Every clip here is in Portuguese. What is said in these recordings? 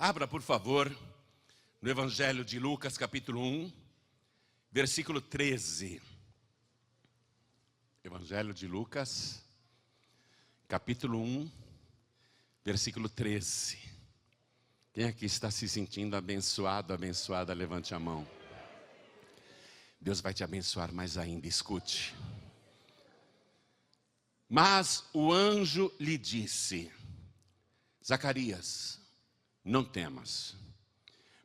Abra, por favor, no Evangelho de Lucas, capítulo 1, versículo 13. Evangelho de Lucas, capítulo 1, versículo 13. Quem aqui está se sentindo abençoado, abençoada, levante a mão. Deus vai te abençoar mais ainda, escute. Mas o anjo lhe disse: Zacarias, não temas,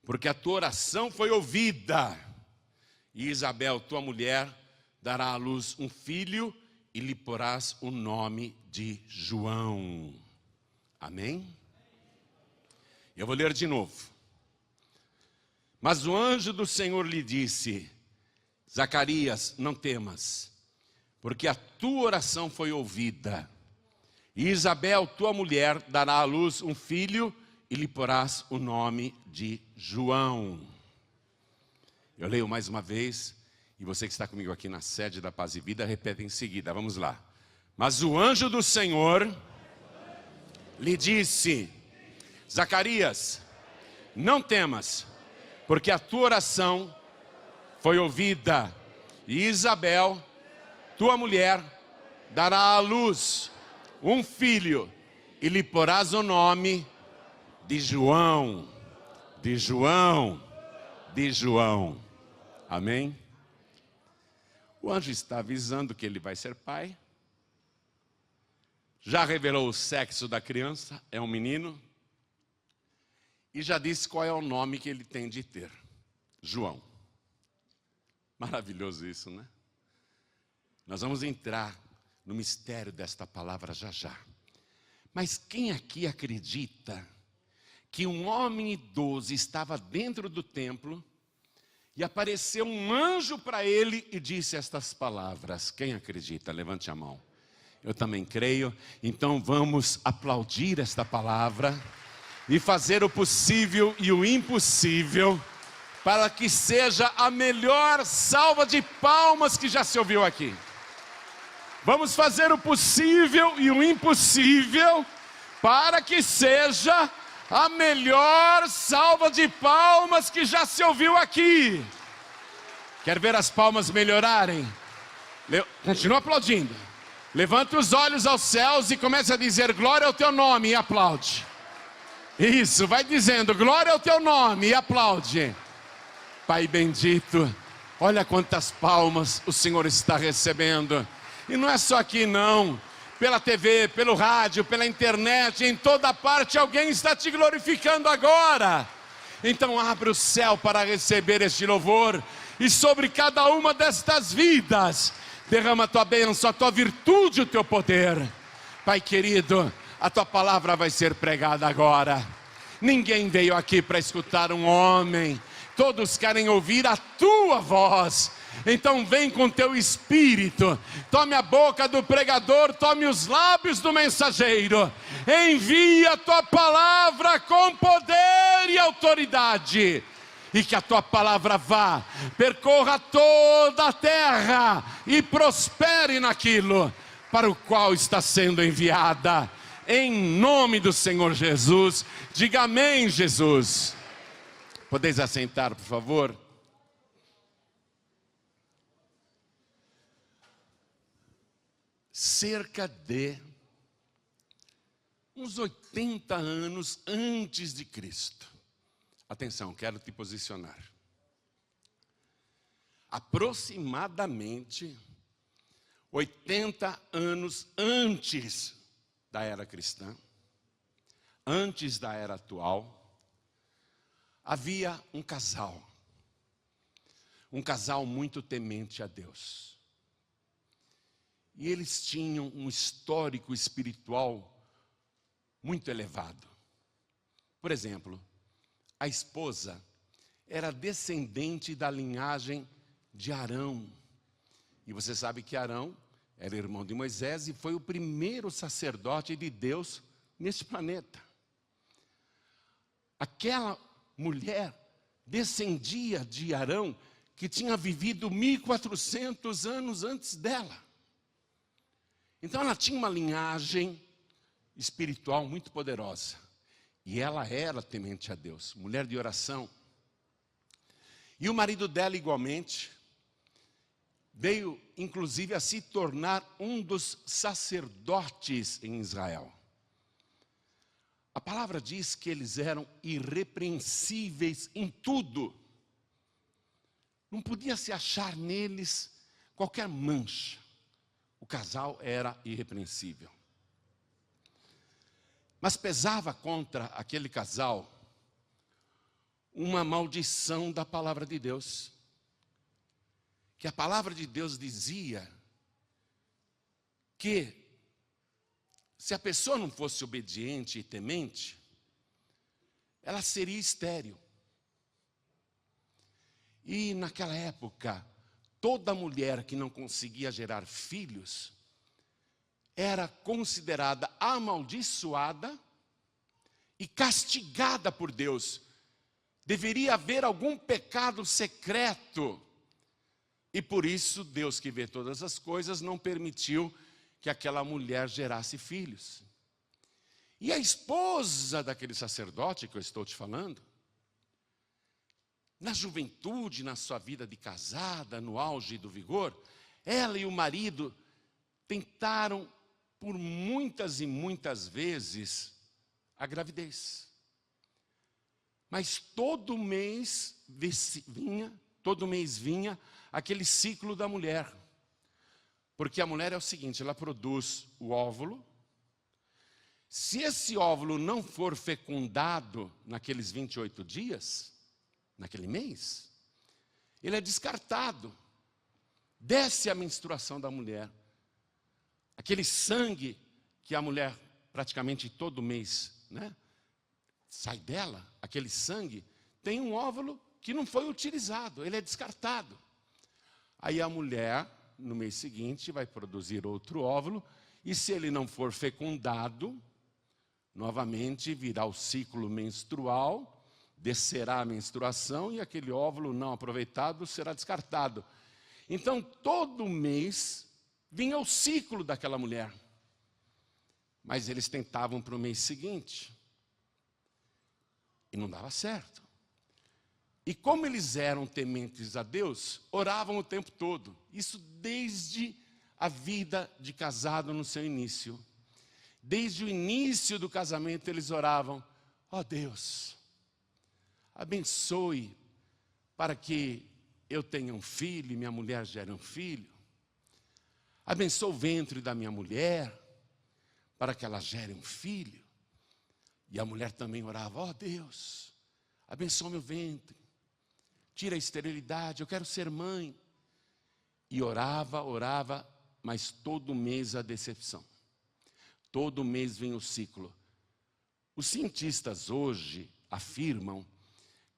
porque a tua oração foi ouvida, e Isabel, tua mulher, dará à luz um filho, e lhe porás o nome de João. Amém? Eu vou ler de novo. Mas o anjo do Senhor lhe disse: Zacarias, não temas, porque a tua oração foi ouvida, e Isabel, tua mulher, dará à luz um filho, e lhe porás o nome de João. Eu leio mais uma vez, e você que está comigo aqui na sede da Paz e Vida, repete em seguida, vamos lá. Mas o anjo do Senhor lhe disse: Zacarias, não temas, porque a tua oração foi ouvida, e Isabel, tua mulher, dará à luz um filho, e lhe porás o nome de João, de João, de João. Amém? O anjo está avisando que ele vai ser pai. Já revelou o sexo da criança, é um menino. E já disse qual é o nome que ele tem de ter: João. Maravilhoso isso, né? Nós vamos entrar no mistério desta palavra já já. Mas quem aqui acredita que um homem idoso estava dentro do templo e apareceu um anjo para ele e disse estas palavras? Quem acredita? Levante a mão. Eu também creio. Então vamos aplaudir esta palavra e fazer o possível e o impossível para que seja a melhor salva de palmas que já se ouviu aqui. Vamos fazer o possível e o impossível para que seja a melhor salva de palmas que já se ouviu aqui. Quer ver as palmas melhorarem? Continua aplaudindo. Levanta os olhos aos céus e começa a dizer: glória ao teu nome, e aplaude. Isso, vai dizendo: glória ao teu nome, e aplaude. Pai bendito, olha quantas palmas o Senhor está recebendo. E não é só aqui não, pela TV, pelo rádio, pela internet, em toda parte alguém está te glorificando agora. Então abre o céu para receber este louvor, e sobre cada uma destas vidas derrama a tua bênção, a tua virtude, o teu poder. Pai querido, a tua palavra vai ser pregada agora. Ninguém veio aqui para escutar um homem, todos querem ouvir a tua voz. Então vem com teu espírito, tome a boca do pregador, tome os lábios do mensageiro, envia a tua palavra com poder e autoridade, e que a tua palavra vá, percorra toda a terra e prospere naquilo para o qual está sendo enviada, em nome do Senhor Jesus. Diga amém, Jesus. Podeis assentar, por favor? Cerca de uns 80 anos antes de Cristo. Atenção, quero te posicionar. Aproximadamente 80 anos antes da era cristã, antes da era atual, havia um casal muito temente a Deus. E eles tinham um histórico espiritual muito elevado. Por exemplo, a esposa era descendente da linhagem de Arão. E você sabe que Arão era irmão de Moisés e foi o primeiro sacerdote de Deus neste planeta. Aquela mulher descendia de Arão, que tinha vivido 1400 anos antes dela. Então ela tinha uma linhagem espiritual muito poderosa. E ela era temente a Deus, mulher de oração. E o marido dela, igualmente, veio, inclusive, a se tornar um dos sacerdotes em Israel. A palavra diz que eles eram irrepreensíveis em tudo. Não podia se achar neles qualquer mancha. O casal era irrepreensível. Mas pesava contra aquele casal uma maldição da palavra de Deus. Que a palavra de Deus dizia que se a pessoa não fosse obediente e temente, ela seria estéril. E naquela época, toda mulher que não conseguia gerar filhos era considerada amaldiçoada e castigada por Deus. Deveria haver algum pecado secreto. E por isso, Deus, que vê todas as coisas, não permitiu que aquela mulher gerasse filhos. E a esposa daquele sacerdote que eu estou te falando, na juventude, na sua vida de casada, no auge do vigor, ela e o marido tentaram por muitas e muitas vezes a gravidez. Mas todo mês vinha aquele ciclo da mulher. Porque a mulher é o seguinte, ela produz o óvulo. Se esse óvulo não for fecundado naqueles 28 dias, naquele mês, ele é descartado. Desce a menstruação da mulher. Aquele sangue que a mulher praticamente todo mês, sai dela, aquele sangue, tem um óvulo que não foi utilizado, ele é descartado. Aí a mulher, no mês seguinte, vai produzir outro óvulo, e se ele não for fecundado, novamente virá o ciclo menstrual, descerá a menstruação e aquele óvulo não aproveitado será descartado. Então, todo mês vinha o ciclo daquela mulher. Mas eles tentavam para o mês seguinte. E não dava certo. E como eles eram tementes a Deus, oravam o tempo todo. Isso desde a vida de casado no seu início. Desde o início do casamento eles oravam: ó Deus, abençoe para que eu tenha um filho e minha mulher gere um filho. Abençoe o ventre da minha mulher para que ela gere um filho. E a mulher também orava: ó Deus, abençoe meu ventre. Tira a esterilidade, eu quero ser mãe. E orava, mas todo mês a decepção. Todo mês vem o ciclo. Os cientistas hoje afirmam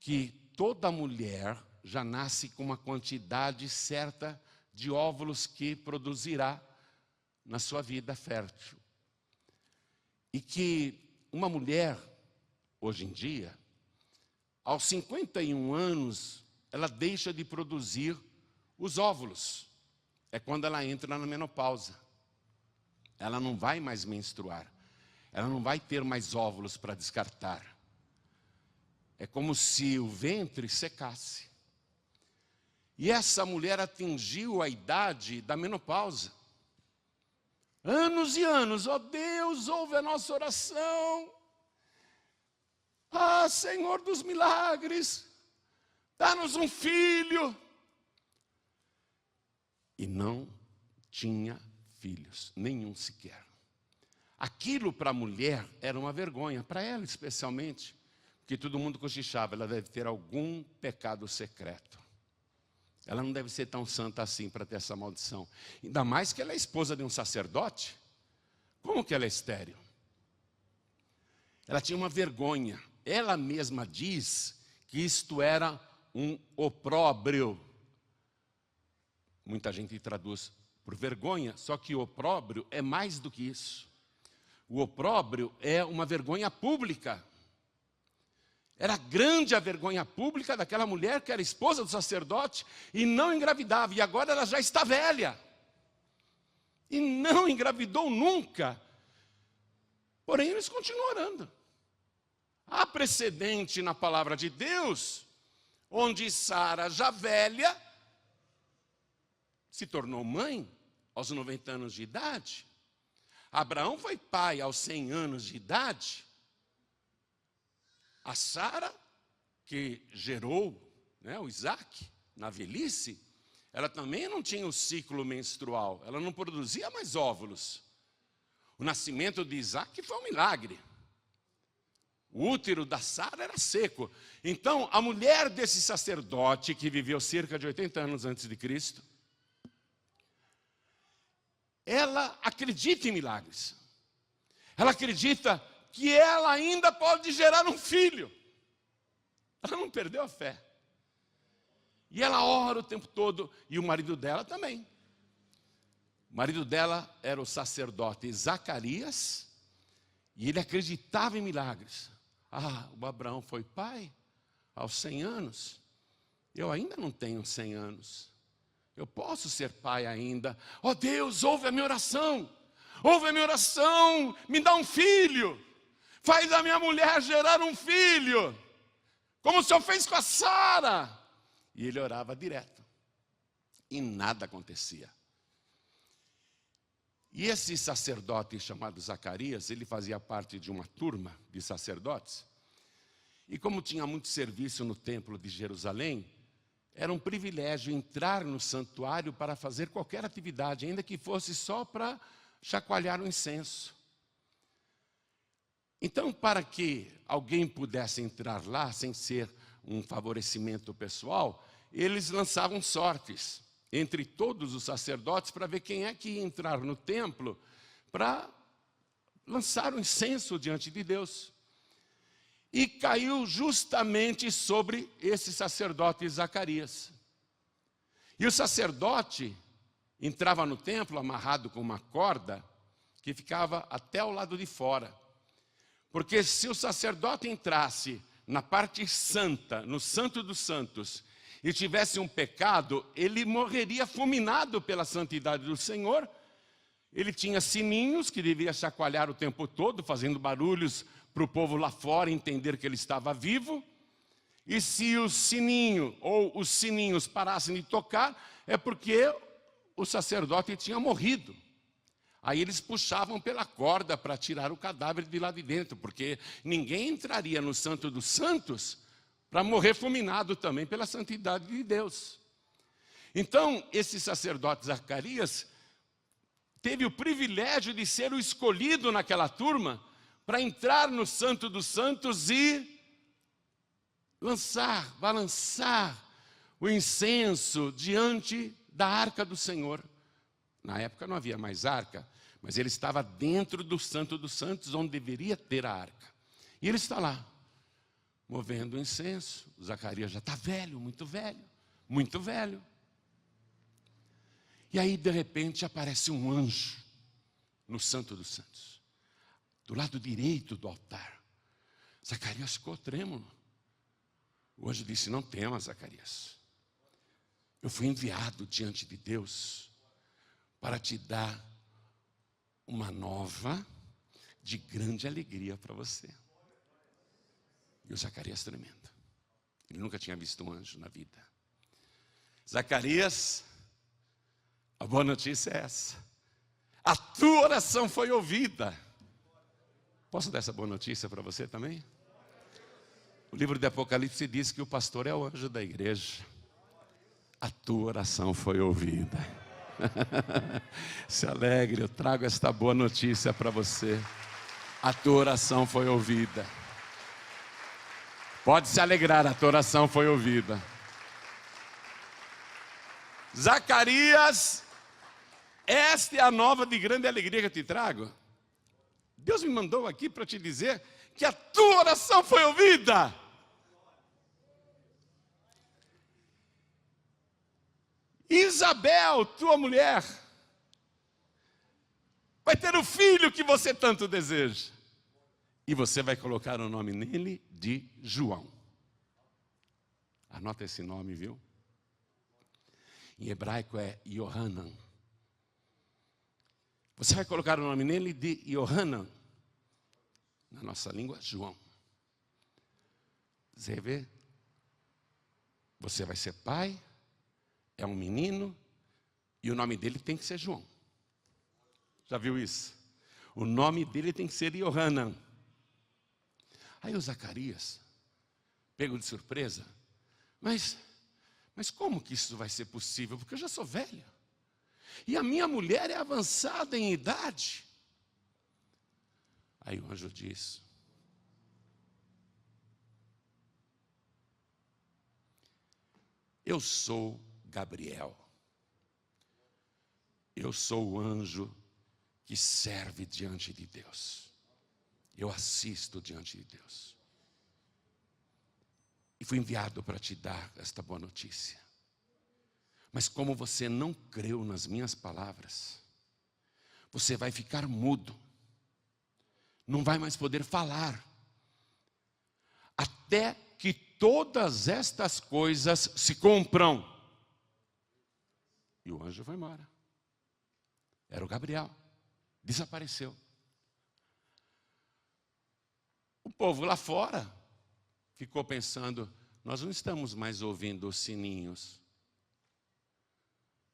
que toda mulher já nasce com uma quantidade certa de óvulos que produzirá na sua vida fértil. E que uma mulher, hoje em dia, aos 51 anos, ela deixa de produzir os óvulos. É quando ela entra na menopausa. Ela não vai mais menstruar. Ela não vai ter mais óvulos para descartar. É como se o ventre secasse. E essa mulher atingiu a idade da menopausa. Anos e anos, ó Deus, ouve a nossa oração. Ah, Senhor dos milagres, dá-nos um filho. E não tinha filhos, nenhum sequer. Aquilo para a mulher era uma vergonha, para ela especialmente, porque todo mundo cochichava, ela deve ter algum pecado secreto. Ela não deve ser tão santa assim para ter essa maldição. Ainda mais que ela é esposa de um sacerdote. Como que ela é estéril? Ela tinha uma vergonha. Ela mesma diz que isto era um opróbrio. Muita gente traduz por vergonha, só que o opróbrio é mais do que isso. O opróbrio é uma vergonha pública. Era grande a vergonha pública daquela mulher que era esposa do sacerdote e não engravidava. E agora ela já está velha. E não engravidou nunca. Porém, eles continuam orando. há precedente na palavra de Deus, onde Sara, já velha, se tornou mãe aos 90 anos de idade. Abraão foi pai aos 100 anos de idade. A Sara, que gerou, né, o Isaac na velhice, ela também não tinha o ciclo menstrual, ela não produzia mais óvulos. O nascimento de Isaac foi um milagre. O útero da Sara era seco. Então, a mulher desse sacerdote, que viveu cerca de 80 anos antes de Cristo, ela acredita em milagres. Ela acredita que ela ainda pode gerar um filho. Ela não perdeu a fé. E ela ora o tempo todo, e o marido dela também. O marido dela era o sacerdote Zacarias, e ele acreditava em milagres. O Abraão foi pai aos 100 anos. Eu ainda não tenho 100 anos. Eu posso ser pai ainda. Ó Deus, ouve a minha oração. Ouve a minha oração, me dá um filho. Faz a minha mulher gerar um filho. Como o Senhor fez com a Sara. E ele orava direto. E nada acontecia. E esse sacerdote chamado Zacarias, ele fazia parte de uma turma de sacerdotes. E como tinha muito serviço no templo de Jerusalém, era um privilégio entrar no santuário para fazer qualquer atividade, ainda que fosse só para chacoalhar o incenso. Então, para que alguém pudesse entrar lá, sem ser um favorecimento pessoal, eles lançavam sortes entre todos os sacerdotes para ver quem é que ia entrar no templo para lançar o incenso diante de Deus. E caiu justamente sobre esse sacerdote Zacarias. E o sacerdote entrava no templo amarrado com uma corda que ficava até o lado de fora. Porque se o sacerdote entrasse na parte santa, no Santo dos Santos, e tivesse um pecado, ele morreria fulminado pela santidade do Senhor. Ele tinha sininhos que devia chacoalhar o tempo todo, fazendo barulhos para o povo lá fora entender que ele estava vivo. E se o sininho ou os sininhos parassem de tocar, é porque o sacerdote tinha morrido. Aí eles puxavam pela corda para tirar o cadáver de lá de dentro, porque ninguém entraria no Santo dos Santos para morrer fulminado também pela santidade de Deus. Então, esse sacerdote Zacarias teve o privilégio de ser o escolhido naquela turma para entrar no Santo dos Santos e balançar o incenso diante da arca do Senhor. Na época não havia mais arca, mas ele estava dentro do Santo dos Santos, onde deveria ter a arca. E ele está lá, movendo o incenso. O Zacarias já está velho, muito velho, muito velho. E aí, de repente, aparece um anjo no Santo dos Santos, do lado direito do altar. Zacarias ficou trêmulo. O anjo disse: não temas, Zacarias. Eu fui enviado diante de Deus para te dar uma nova de grande alegria para você. E o Zacarias tremendo. Ele nunca tinha visto um anjo na vida. Zacarias, a boa notícia é essa: a tua oração foi ouvida. Posso dar essa boa notícia para você também? O livro de Apocalipse diz que o pastor é o anjo da igreja. A tua oração foi ouvida. Se alegre, eu trago esta boa notícia para você. A tua oração foi ouvida. Pode se alegrar, a tua oração foi ouvida. Zacarias, esta é a nova de grande alegria que eu te trago. Deus me mandou aqui para te dizer que a tua oração foi ouvida. Isabel, tua mulher, vai ter o filho que você tanto deseja. E você vai colocar o nome nele de João. Anota esse nome, viu? Em hebraico é Yohanan. Você vai colocar o nome nele de Yohanan. Na nossa língua, João. Você vê? Você vai ser pai, é um menino, e o nome dele tem que ser João. Já viu isso? O nome dele tem que ser Yohanan. Aí o Zacarias, pego de surpresa, mas como que isso vai ser possível? Porque eu já sou velho. E a minha mulher é avançada em idade. Aí o anjo diz: eu sou Gabriel. Eu sou o anjo que serve diante de Deus. Eu assisto diante de Deus. E fui enviado para te dar esta boa notícia. Mas como você não creu nas minhas palavras, você vai ficar mudo. Não vai mais poder falar. Até que todas estas coisas se cumpram. E o anjo foi embora. Era o Gabriel. Desapareceu. O povo lá fora ficou pensando: nós não estamos mais ouvindo os sininhos.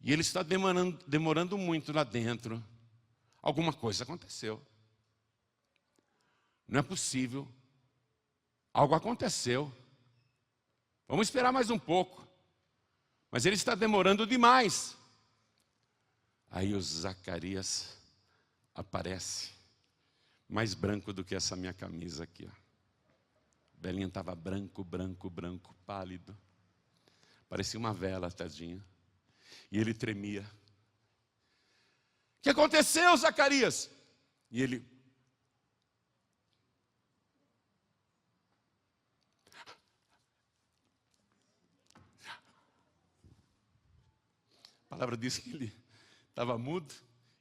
E ele está demorando muito lá dentro. Alguma coisa aconteceu. Não é possível. Algo aconteceu. Vamos esperar mais um pouco. Mas ele está demorando demais. Aí o Zacarias aparece, mais branco do que essa minha camisa aqui. Ó. O Belinho estava branco, pálido. Parecia uma vela, tadinho. E ele tremia. O que aconteceu, Zacarias? E ele... A palavra diz que ele estava mudo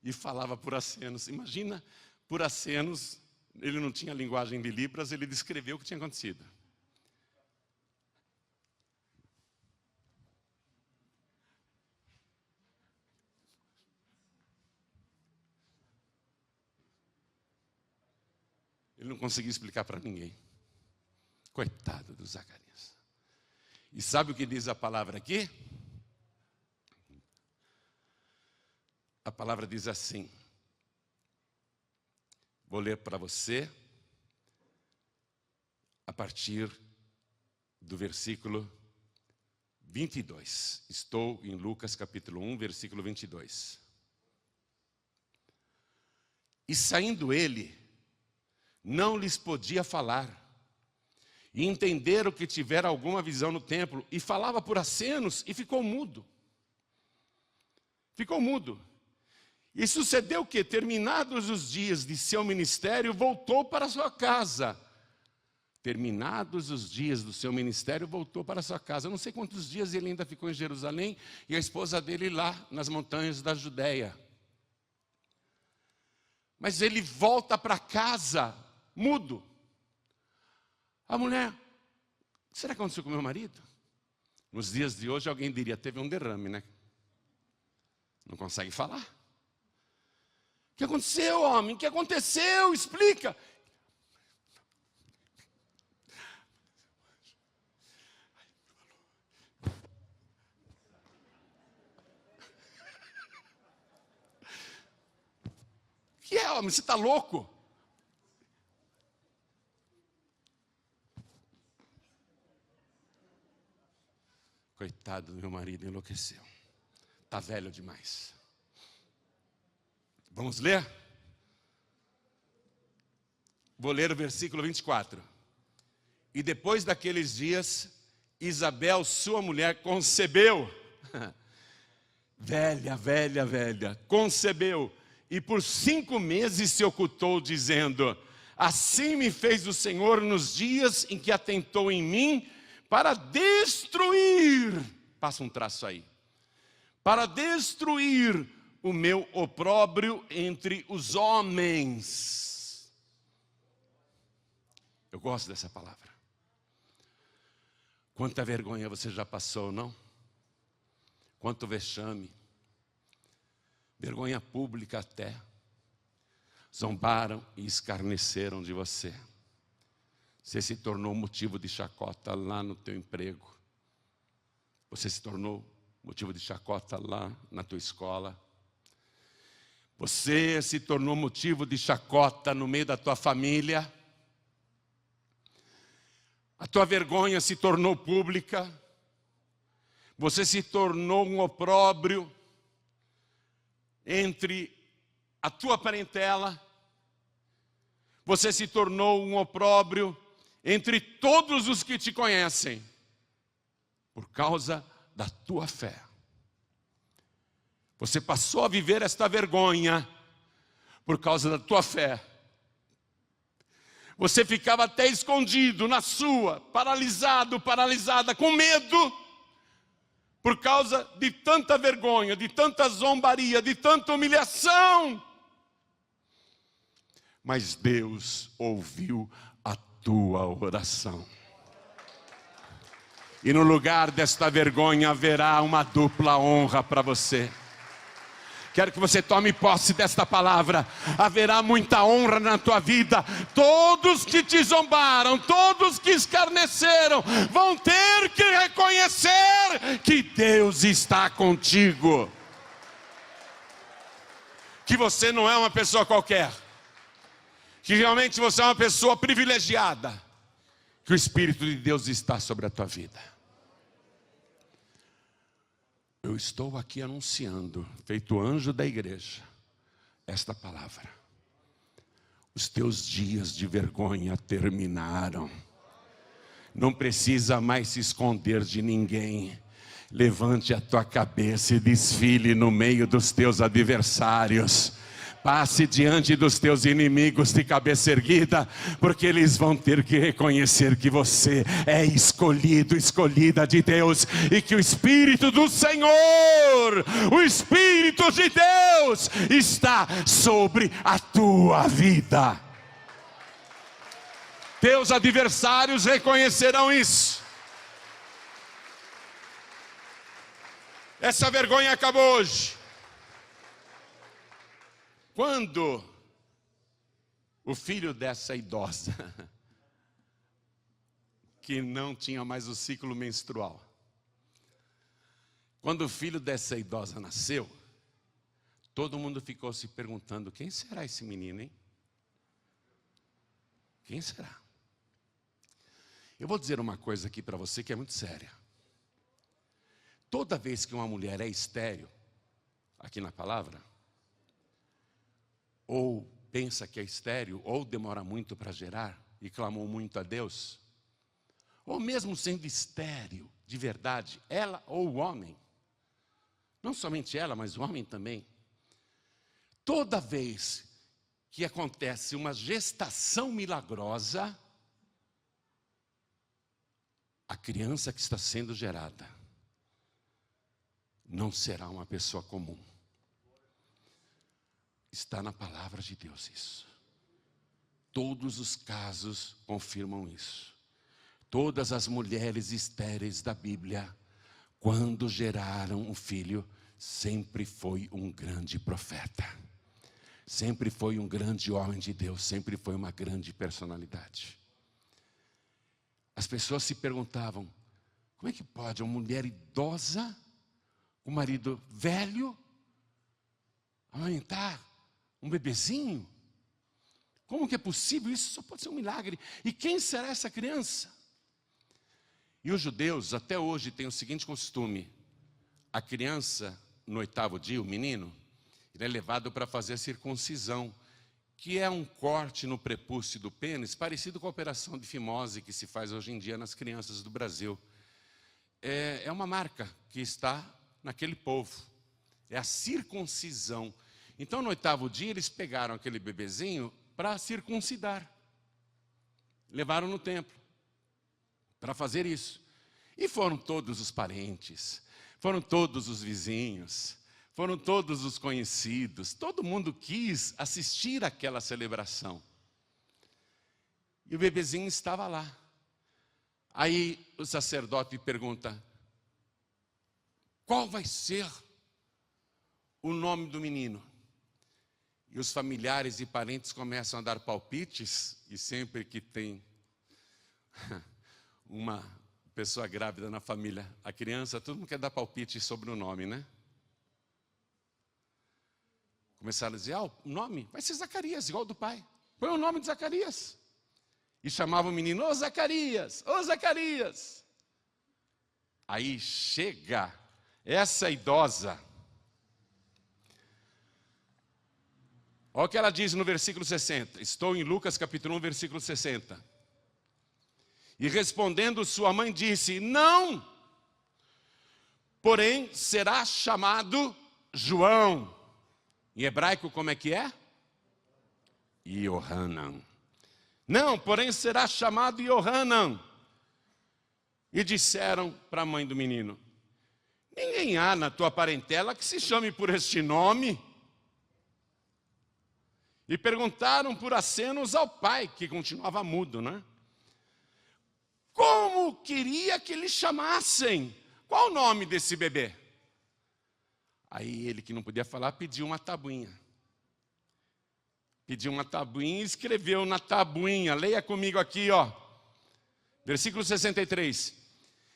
e falava por acenos. Imagina, por acenos, ele não tinha linguagem de Libras, ele descreveu o que tinha acontecido. Ele não conseguia explicar para ninguém. Coitado do Zacarias. E sabe o que diz a palavra aqui? A palavra diz assim. Vou ler para você a partir do versículo 22. Estou em Lucas capítulo 1, versículo 22. E saindo ele, não lhes podia falar. E entenderam que tivera alguma visão no templo. E falava por acenos e ficou mudo. Ficou mudo. E sucedeu que, terminados os dias de seu ministério, voltou para sua casa. Terminados os dias do seu ministério, voltou para sua casa. Eu não sei quantos dias ele ainda ficou em Jerusalém e a esposa dele lá nas montanhas da Judéia. Mas ele volta para casa, mudo. A mulher: o que será que aconteceu com meu marido? Nos dias de hoje alguém diria: teve um derrame, né? Não consegue falar. O que aconteceu, homem? O que aconteceu? Explica. O que é, homem? Você está louco? Coitado do meu marido, enlouqueceu. Está velho demais. Vamos ler? Vou ler o versículo 24. E depois daqueles dias, Isabel, sua mulher, concebeu. Velha, concebeu. E por 5 meses se ocultou, dizendo: assim me fez o Senhor nos dias em que atentou em mim para destruir. Passa um traço aí. Para destruir o meu opróbrio entre os homens. Eu gosto dessa palavra. Quanta vergonha você já passou, não? Quanto vexame. Vergonha pública até. Zombaram e escarneceram de você. Você se tornou motivo de chacota lá no teu emprego. Você se tornou motivo de chacota lá na tua escola. Você se tornou motivo de chacota no meio da tua família. A tua vergonha se tornou pública. Você se tornou um opróbrio entre a tua parentela. Você se tornou um opróbrio entre todos os que te conhecem, por causa da tua fé. Você passou a viver esta vergonha por causa da tua fé. Você ficava até escondido na sua, paralisado, paralisada, com medo, por causa de tanta vergonha, de tanta zombaria, de tanta humilhação. Mas Deus ouviu a tua oração. E no lugar desta vergonha haverá uma dupla honra para você. Quero que você tome posse desta palavra. Haverá muita honra na tua vida. Todos que te zombaram, todos que escarneceram, vão ter que reconhecer que Deus está contigo. Que você não é uma pessoa qualquer. Que realmente você é uma pessoa privilegiada. Que o Espírito de Deus está sobre a tua vida. Eu estou aqui anunciando, feito anjo da igreja, esta palavra. Os teus dias de vergonha terminaram. Não precisa mais se esconder de ninguém. Levante a tua cabeça e desfile no meio dos teus adversários. Passe diante dos teus inimigos de cabeça erguida, porque eles vão ter que reconhecer que você é escolhido, escolhida de Deus, e que o Espírito do Senhor, o Espírito de Deus, está sobre a tua vida. Teus adversários reconhecerão isso. Essa vergonha acabou hoje. Quando o filho dessa idosa, que não tinha mais o ciclo menstrual, quando o filho dessa idosa nasceu, todo mundo ficou se perguntando: quem será esse menino, hein? Quem será? Eu vou dizer uma coisa aqui para você que é muito séria. Toda vez que uma mulher é estéril, aqui na palavra, ou pensa que é estéril, ou demora muito para gerar, e clamou muito a Deus, ou mesmo sendo estéril de verdade, ela ou o homem, não somente ela, mas o homem também, toda vez que acontece uma gestação milagrosa, a criança que está sendo gerada não será uma pessoa comum. Está na palavra de Deus isso. Todos os casos confirmam isso. Todas as mulheres estéreis da Bíblia, quando geraram um filho, sempre foi um grande profeta. Sempre foi um grande homem de Deus, sempre foi uma grande personalidade. As pessoas se perguntavam: como é que pode uma mulher idosa, um marido velho, amamentar um bebezinho? Como que é possível? Isso só pode ser um milagre. E quem será essa criança? E os judeus até hoje têm o seguinte costume: a criança, no 8º dia, o menino, ele é levado para fazer a circuncisão, que é um corte no prepúcio do pênis, parecido com a operação de fimose que se faz hoje em dia nas crianças do Brasil. É uma marca que está naquele povo. É a circuncisão. Então, no 8º dia, eles pegaram aquele bebezinho para circuncidar. Levaram no templo para fazer isso. E foram todos os parentes, foram todos os vizinhos, foram todos os conhecidos. Todo mundo quis assistir àquela celebração. E o bebezinho estava lá. Aí o sacerdote pergunta: qual vai ser o nome do menino? E os familiares e parentes começam a dar palpites, e sempre que tem Uma pessoa grávida na família, a criança, todo mundo quer dar palpite sobre o nome, né? Começaram a dizer, o nome vai ser Zacarias, igual do pai. Põe o nome de Zacarias. E chamava o menino, ô Zacarias, ô Zacarias. Aí chega essa idosa. Olha o que ela diz no versículo 60. Estou em Lucas capítulo 1, versículo 60. E respondendo sua mãe disse, não, porém será chamado João. Em hebraico como é que é? Yohanan. Não, porém será chamado Yohanan. E disseram para a mãe do menino, ninguém há na tua parentela que se chame por este nome. E perguntaram por acenos ao pai, que continuava mudo, né? Como queria que lhe chamassem? Qual o nome desse bebê? Aí ele, que não podia falar, pediu uma tabuinha. Pediu uma tabuinha e escreveu na tabuinha. Leia comigo aqui, ó. Versículo 63.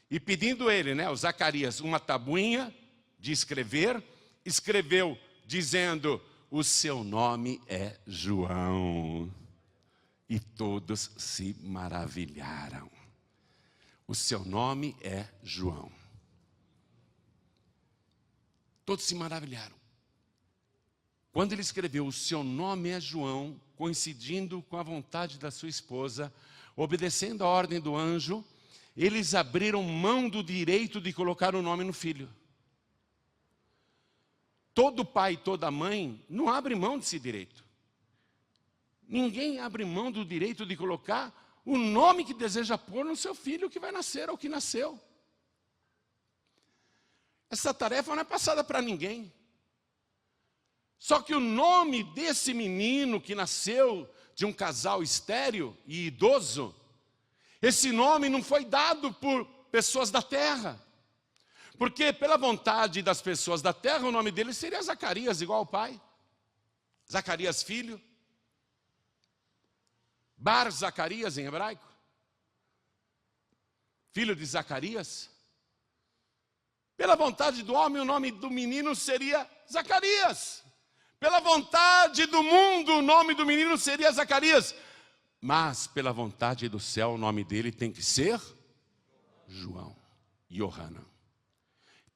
E pedindo ele, né, o Zacarias, uma tabuinha de escrever, escreveu dizendo, o seu nome é João. E todos se maravilharam. O seu nome é João. Todos se maravilharam. Quando ele escreveu, o seu nome é João, coincidindo com a vontade da sua esposa, obedecendo a ordem do anjo, eles abriram mão do direito de colocar o nome no filho. Todo pai e toda mãe não abre mão desse direito. Ninguém abre mão do direito de colocar o nome que deseja pôr no seu filho que vai nascer ou que nasceu. Essa tarefa não é passada para ninguém. Só que o nome desse menino que nasceu de um casal estéril e idoso, esse nome não foi dado por pessoas da terra. Porque pela vontade das pessoas da terra, o nome dele seria Zacarias, igual ao pai. Zacarias filho. Bar Zacarias em hebraico. Filho de Zacarias. Pela vontade do homem, o nome do menino seria Zacarias. Pela vontade do mundo, o nome do menino seria Zacarias. Mas pela vontade do céu, o nome dele tem que ser João. Yohanan.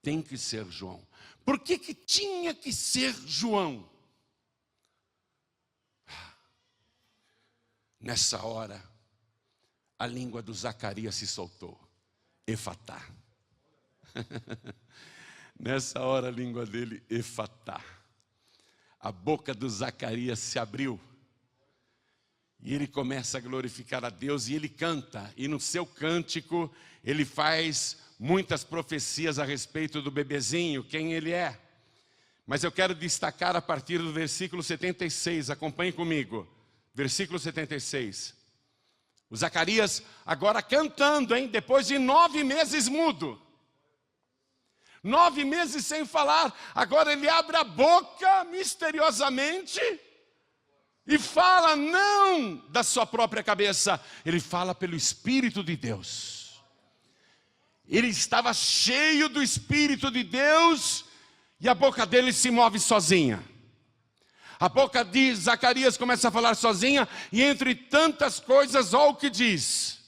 Tem que ser João. Por que que tinha que ser João? Nessa hora, a língua do Zacarias se soltou. Efatá. Nessa hora, a língua dele, Efatá. A boca do Zacarias se abriu. E ele começa a glorificar a Deus e ele canta. E no seu cântico, ele faz muitas profecias a respeito do bebezinho, quem ele é. Mas eu quero destacar a partir do versículo 76, acompanhe comigo. Versículo 76. O Zacarias agora cantando, hein? Depois de 9 meses mudo. 9 meses sem falar. Agora ele abre a boca misteriosamente e fala não da sua própria cabeça. Ele fala pelo Espírito de Deus. Ele estava cheio do Espírito de Deus e a boca dele se move sozinha. A boca de Zacarias começa a falar sozinha e entre tantas coisas, olha o que diz.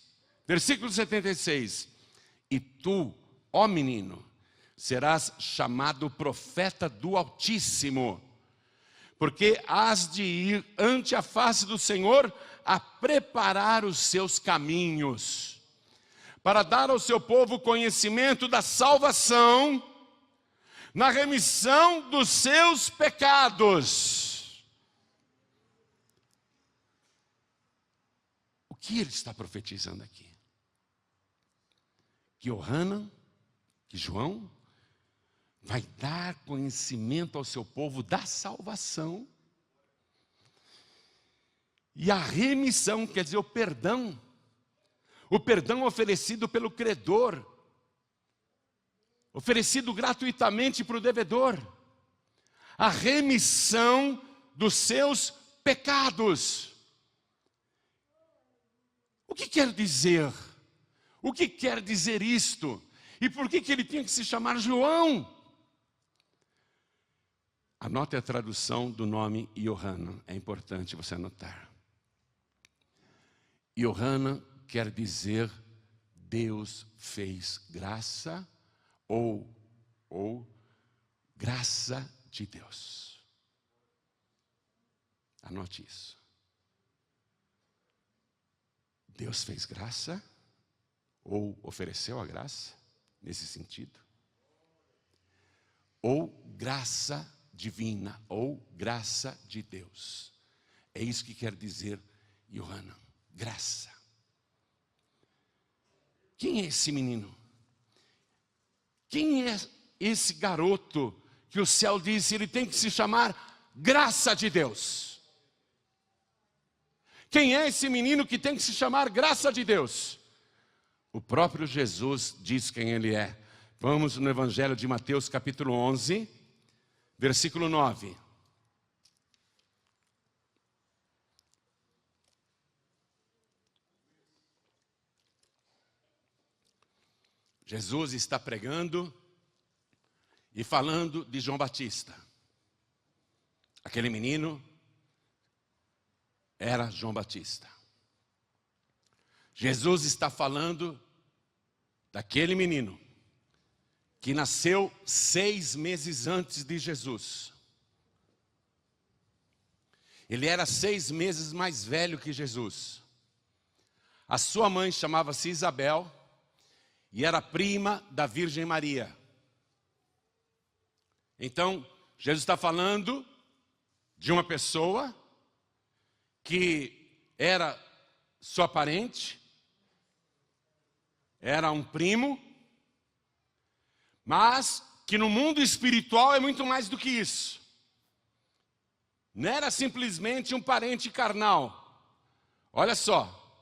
Versículo 76. E tu, ó menino, serás chamado profeta do Altíssimo, porque hás de ir ante a face do Senhor a preparar os seus caminhos, para dar ao seu povo conhecimento da salvação, na remissão dos seus pecados. O que ele está profetizando aqui? Que Yohanan, que João, vai dar conhecimento ao seu povo da salvação. E a remissão, quer dizer, o perdão oferecido pelo credor, oferecido gratuitamente para o devedor. A remissão dos seus pecados. O que quer dizer? O que quer dizer isto? E por que ele tinha que se chamar João? Anote a tradução do nome Yohanan, é importante você anotar. Yohanan quer dizer Deus fez graça ou graça de Deus. Anote isso. Deus fez graça ou ofereceu a graça, nesse sentido. Ou graça divina, ou graça de Deus. É isso que quer dizer Yohanan, graça. Quem é esse menino? Quem é esse garoto que o céu disse ele tem que se chamar graça de Deus? Quem é esse menino que tem que se chamar graça de Deus? O próprio Jesus diz quem ele é. Vamos no Evangelho de Mateus, capítulo 11, versículo 9. Jesus está pregando e falando de João Batista. Aquele menino era João Batista. Jesus está falando daquele menino que nasceu 6 meses antes de Jesus. Ele era 6 meses mais velho que Jesus. A sua mãe chamava-se Isabel e era prima da Virgem Maria. Então, Jesus está falando de uma pessoa que era sua parente, era um primo, mas que no mundo espiritual é muito mais do que isso. Não era simplesmente um parente carnal. Olha só,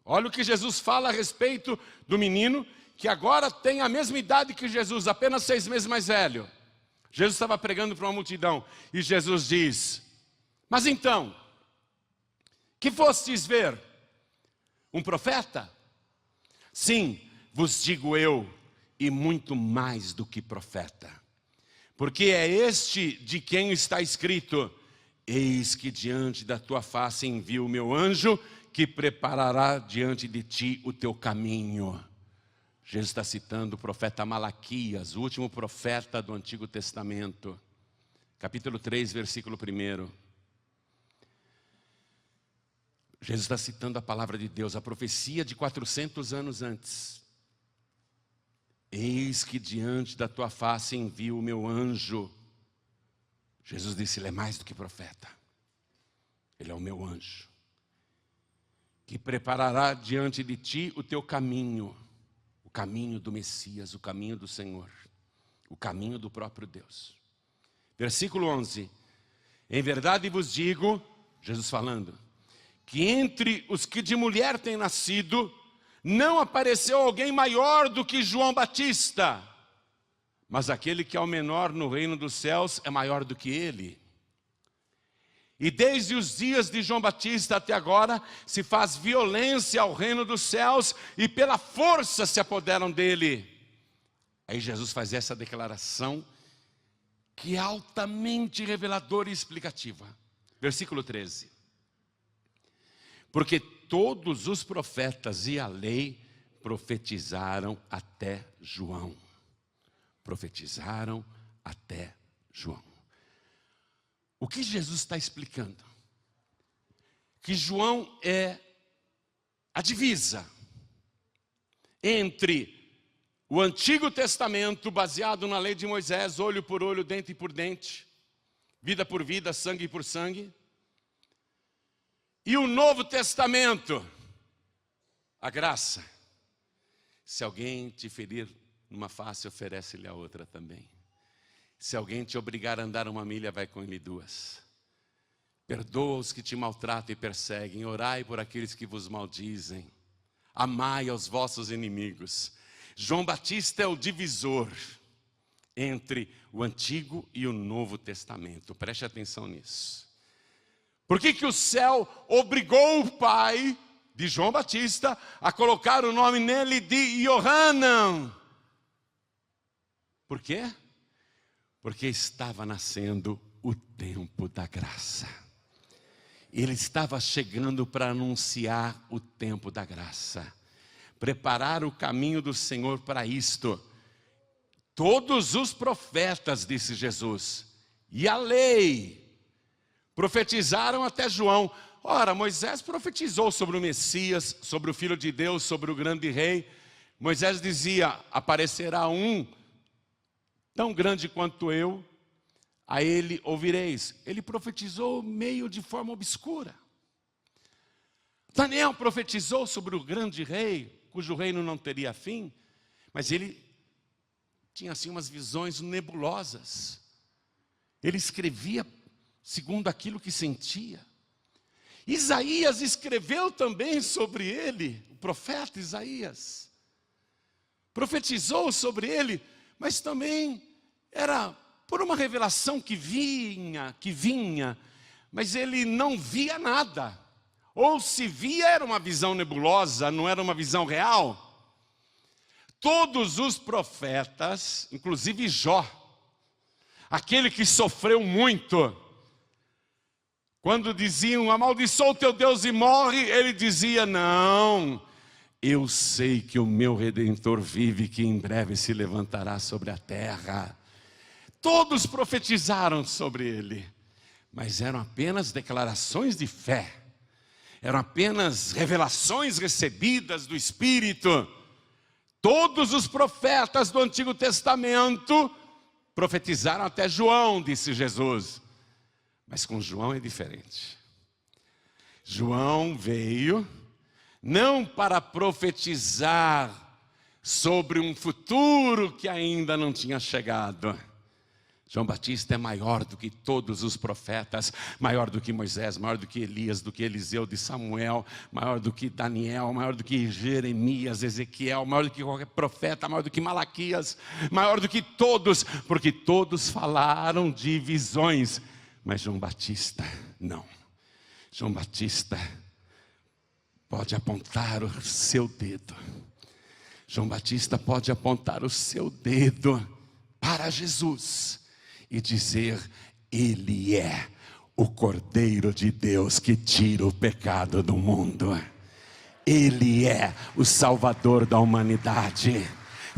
olha o que Jesus fala a respeito do menino, que agora tem a mesma idade que Jesus, apenas 6 meses mais velho. Jesus estava pregando para uma multidão, e Jesus diz: mas então, que fostes ver? Um profeta? Sim, vos digo eu, e muito mais do que profeta. Porque é este de quem está escrito: eis que diante da tua face envio o meu anjo, que preparará diante de ti o teu caminho. Jesus está citando o profeta Malaquias, o último profeta do Antigo Testamento. Capítulo 3, versículo 1. Jesus está citando a palavra de Deus, a profecia de 400 anos antes. Eis que diante da tua face envio o meu anjo. Jesus disse, ele é mais do que profeta. Ele é o meu anjo, que preparará diante de ti o teu caminho. O caminho do Messias, o caminho do Senhor, o caminho do próprio Deus. Versículo 11. Em verdade vos digo, Jesus falando, que entre os que de mulher têm nascido, não apareceu alguém maior do que João Batista. Mas aquele que é o menor no reino dos céus é maior do que ele. E desde os dias de João Batista até agora, se faz violência ao reino dos céus e pela força se apoderam dele. Aí Jesus faz essa declaração que é altamente reveladora e explicativa. Versículo 13. Porque todos os profetas e a lei profetizaram até João. Profetizaram até João. O que Jesus está explicando? Que João é a divisa entre o Antigo Testamento, baseado na lei de Moisés, olho por olho, dente por dente, vida por vida, sangue por sangue, e o Novo Testamento, a graça. Se alguém te ferir numa face, oferece-lhe a outra também. Se alguém te obrigar a andar 1 milha, vai com ele 2. Perdoa os que te maltratam e perseguem. Orai por aqueles que vos maldizem. Amai aos vossos inimigos. João Batista é o divisor entre o Antigo e o Novo Testamento. Preste atenção nisso. Por que o céu obrigou o Pai de João Batista a colocar o nome nele de Yohanan. Por quê? Porque estava nascendo o tempo da graça. Ele estava chegando para anunciar o tempo da graça, preparar o caminho do Senhor para isto. Todos os profetas, disse Jesus, e a lei, profetizaram até João. Ora, Moisés profetizou sobre o Messias, sobre o Filho de Deus, sobre o grande rei. Moisés dizia, aparecerá um tão grande quanto eu, a ele ouvireis. Ele profetizou meio de forma obscura. Daniel profetizou sobre o grande rei, cujo reino não teria fim, mas ele tinha assim umas visões nebulosas. Ele escrevia segundo aquilo que sentia. Isaías escreveu também sobre ele, o profeta Isaías. Profetizou sobre ele, mas também era por uma revelação que vinha, mas ele não via nada. Ou se via, era uma visão nebulosa, não era uma visão real. Todos os profetas, inclusive Jó, aquele que sofreu muito, quando diziam, amaldiçoa o teu Deus e morre, ele dizia, não, eu sei que o meu Redentor vive, que em breve se levantará sobre a terra. Todos profetizaram sobre ele, mas eram apenas declarações de fé, eram apenas revelações recebidas do Espírito. Todos os profetas do Antigo Testamento profetizaram até João, disse Jesus. Mas com João é diferente. João veio não para profetizar sobre um futuro que ainda não tinha chegado. João Batista é maior do que todos os profetas, maior do que Moisés, maior do que Elias, do que Eliseu, de Samuel, maior do que Daniel, maior do que Jeremias, Ezequiel, maior do que qualquer profeta, maior do que Malaquias, maior do que todos, porque todos falaram de visões, mas João Batista não. João Batista pode apontar o seu dedo. João Batista pode apontar o seu dedo para Jesus e dizer, Ele é o Cordeiro de Deus que tira o pecado do mundo. Ele é o Salvador da humanidade.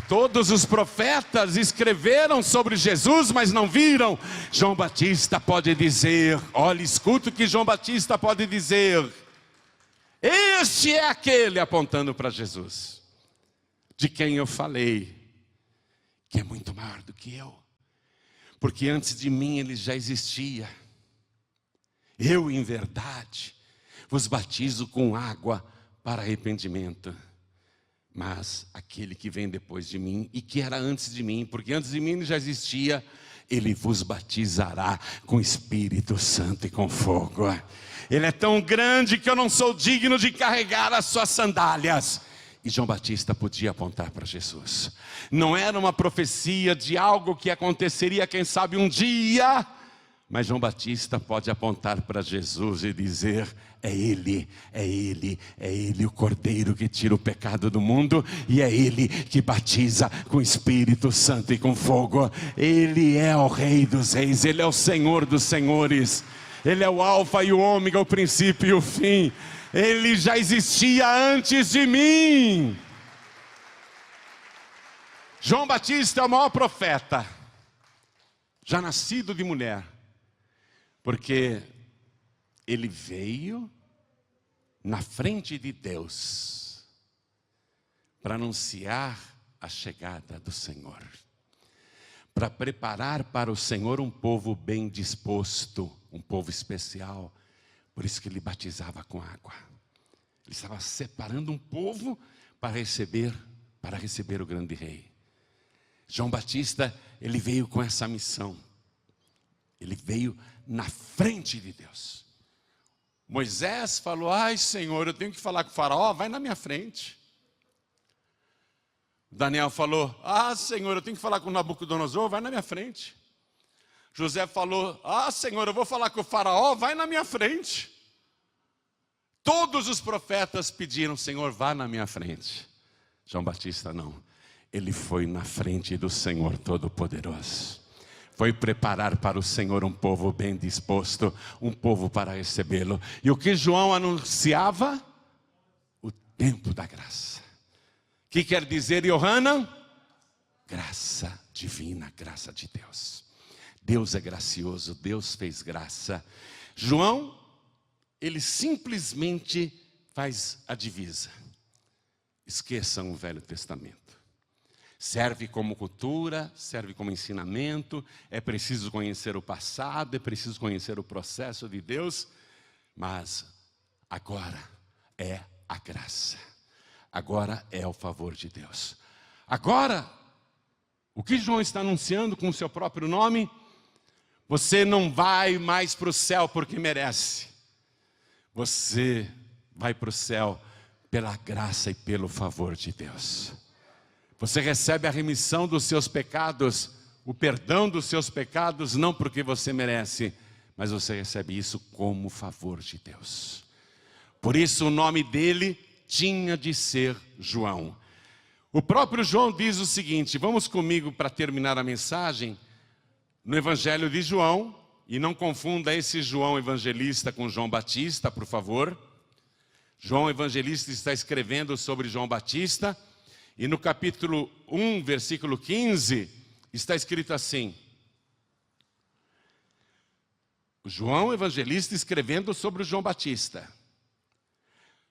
Todos os profetas escreveram sobre Jesus, mas não viram. João Batista pode dizer, olha, escuta o que João Batista pode dizer. Este é aquele, apontando para Jesus, de quem eu falei, que é muito maior do que eu. Porque antes de mim ele já existia. Eu, em verdade, vos batizo com água para arrependimento. Mas aquele que vem depois de mim, e que era antes de mim, porque antes de mim ele já existia, ele vos batizará com Espírito Santo e com fogo. Ele é tão grande que eu não sou digno de carregar as suas sandálias. E João Batista podia apontar para Jesus. Não era uma profecia de algo que aconteceria, quem sabe, um dia. Mas João Batista pode apontar para Jesus e dizer, é Ele, é Ele, é Ele o Cordeiro que tira o pecado do mundo. E é Ele que batiza com Espírito Santo e com fogo. Ele é o Rei dos Reis, Ele é o Senhor dos Senhores. Ele é o Alfa e o Ômega, o princípio e o fim. Ele já existia antes de mim. João Batista é o maior profeta, já nascido de mulher, porque ele veio na frente de Deus para anunciar a chegada do Senhor, para preparar para o Senhor um povo bem disposto, um povo especial. Por isso que ele batizava com água. Ele estava separando um povo para receber o grande rei. João Batista, ele veio com essa missão. Ele veio na frente de Deus. Moisés falou, ai Senhor, eu tenho que falar com o faraó, vai na minha frente. Daniel falou, Senhor, eu tenho que falar com Nabucodonosor, vai na minha frente. José falou, Senhor, eu vou falar com o faraó, vai na minha frente. Todos os profetas pediram: Senhor, vá na minha frente. João Batista não. Ele foi na frente do Senhor Todo-Poderoso. Foi preparar para o Senhor um povo bem disposto, um povo para recebê-lo. E o que João anunciava? O tempo da graça. O que quer dizer, Yohanan? Graça divina, graça de Deus. Deus é gracioso, Deus fez graça. João, ele simplesmente faz a divisa. Esqueçam o Velho Testamento. Serve como cultura, serve como ensinamento. É preciso conhecer o passado, é preciso conhecer o processo de Deus. Mas agora é a graça. Agora é o favor de Deus. Agora, o que João está anunciando com o seu próprio nome? Você não vai mais para o céu porque merece. Você vai para o céu pela graça e pelo favor de Deus. Você recebe a remissão dos seus pecados, o perdão dos seus pecados, não porque você merece, mas você recebe isso como favor de Deus. Por isso o nome dele tinha de ser João. O próprio João diz o seguinte, vamos comigo para terminar a mensagem, no Evangelho de João, e não confunda esse João evangelista com João Batista, por favor. João evangelista está escrevendo sobre João Batista, e no capítulo 1, versículo 15, está escrito assim. João evangelista escrevendo sobre João Batista.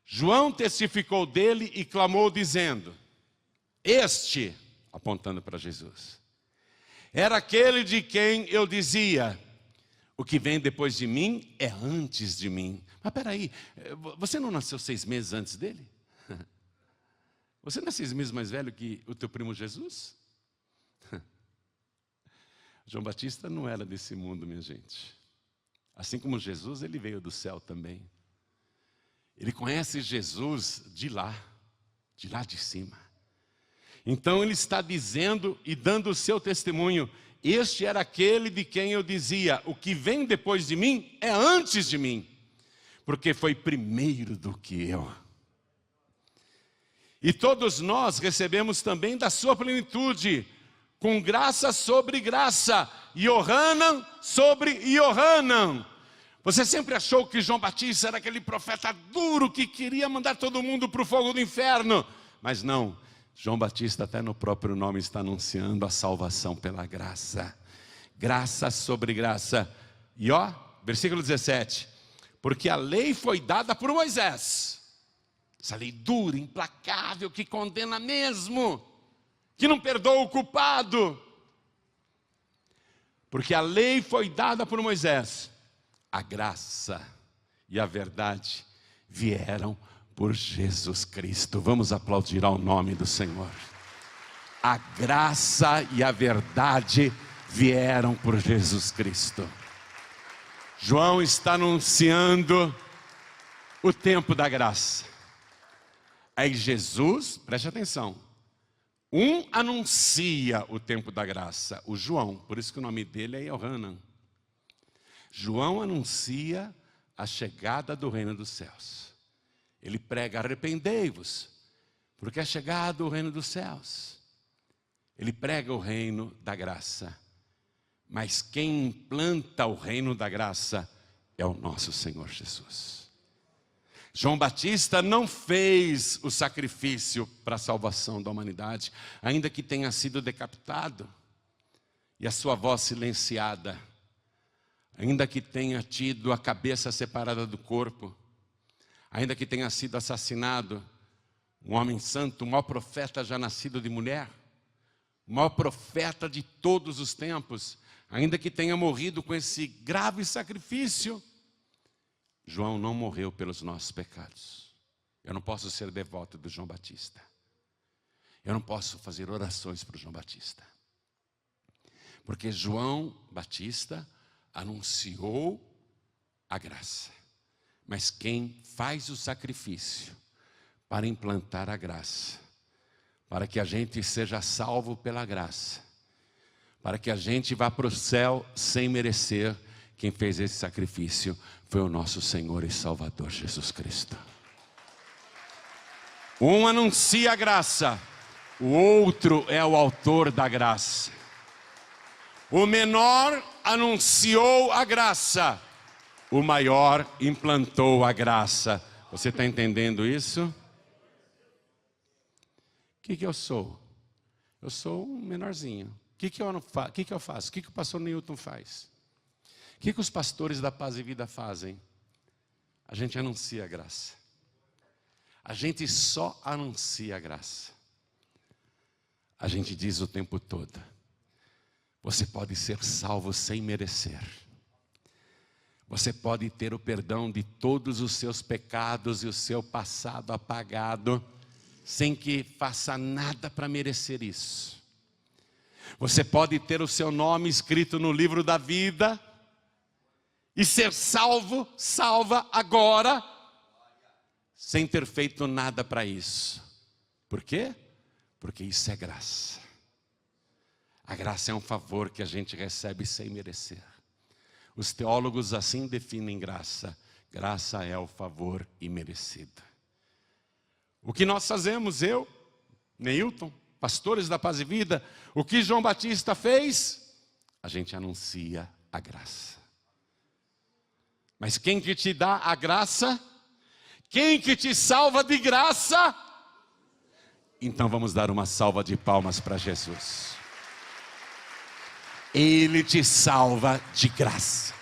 João testificou dele e clamou dizendo, este, apontando para Jesus, era aquele de quem eu dizia, o que vem depois de mim é antes de mim. Mas peraí, você não nasceu 6 meses antes dele? Você não é 6 meses mais velho que o teu primo Jesus? João Batista não era desse mundo, minha gente. Assim como Jesus, ele veio do céu também. Ele conhece Jesus de lá de cima. Então ele está dizendo e dando o seu testemunho, este era aquele de quem eu dizia, o que vem depois de mim é antes de mim, porque foi primeiro do que eu. E todos nós recebemos também da sua plenitude, com graça sobre graça, Yohanan sobre Yohanan. Você sempre achou que João Batista era aquele profeta duro que queria mandar todo mundo para o fogo do inferno. Mas não, João Batista até no próprio nome está anunciando a salvação pela graça. Graça sobre graça. E ó, versículo 17. Porque a lei foi dada por Moisés. Essa lei dura, implacável, que condena mesmo, que não perdoa o culpado. Porque a lei foi dada por Moisés. A graça e a verdade vieram por Jesus Cristo. Vamos aplaudir ao nome do Senhor. A graça e a verdade vieram por Jesus Cristo. João está anunciando o tempo da graça. Aí Jesus, preste atenção, um anuncia o tempo da graça, o João, por isso que o nome dele é Yohanan. João anuncia a chegada do reino dos céus. Ele prega, arrependei-vos, porque é chegado o reino dos céus. Ele prega o reino da graça. Mas quem implanta o reino da graça é o nosso Senhor Jesus. João Batista não fez o sacrifício para a salvação da humanidade, ainda que tenha sido decapitado e a sua voz silenciada, ainda que tenha tido a cabeça separada do corpo, ainda que tenha sido assassinado, um homem santo, o maior profeta já nascido de mulher, o maior profeta de todos os tempos, ainda que tenha morrido com esse grave sacrifício, João não morreu pelos nossos pecados. Eu não posso ser devoto do João Batista. Eu não posso fazer orações para o João Batista. Porque João Batista anunciou a graça. Mas quem faz o sacrifício para implantar a graça, para que a gente seja salvo pela graça, para que a gente vá para o céu sem merecer, Quem fez esse sacrifício foi o nosso Senhor e Salvador Jesus Cristo. Um anuncia a graça, o outro é o autor da graça. O menor anunciou a graça, o maior implantou a graça. Você está entendendo isso? O que eu sou? Eu sou um menorzinho. O que eu faço? O que o pastor Newton faz? O que os pastores da Paz e Vida fazem? A gente anuncia a graça. A gente só anuncia a graça. A gente diz o tempo todo: você pode ser salvo sem merecer. Você pode ter o perdão de todos os seus pecados e o seu passado apagado, sem que faça nada para merecer isso. Você pode ter o seu nome escrito no livro da vida e ser salvo, salva agora, sem ter feito nada para isso. Por quê? Porque isso é graça. A graça é um favor que a gente recebe sem merecer. Os teólogos assim definem graça. Graça é o favor imerecido. O que nós fazemos, eu, Neilton, pastores da Paz e Vida, o que João Batista fez? A gente anuncia a graça. Mas quem que te dá a graça? Quem que te salva de graça? Então vamos dar uma salva de palmas para Jesus. Ele te salva de graça.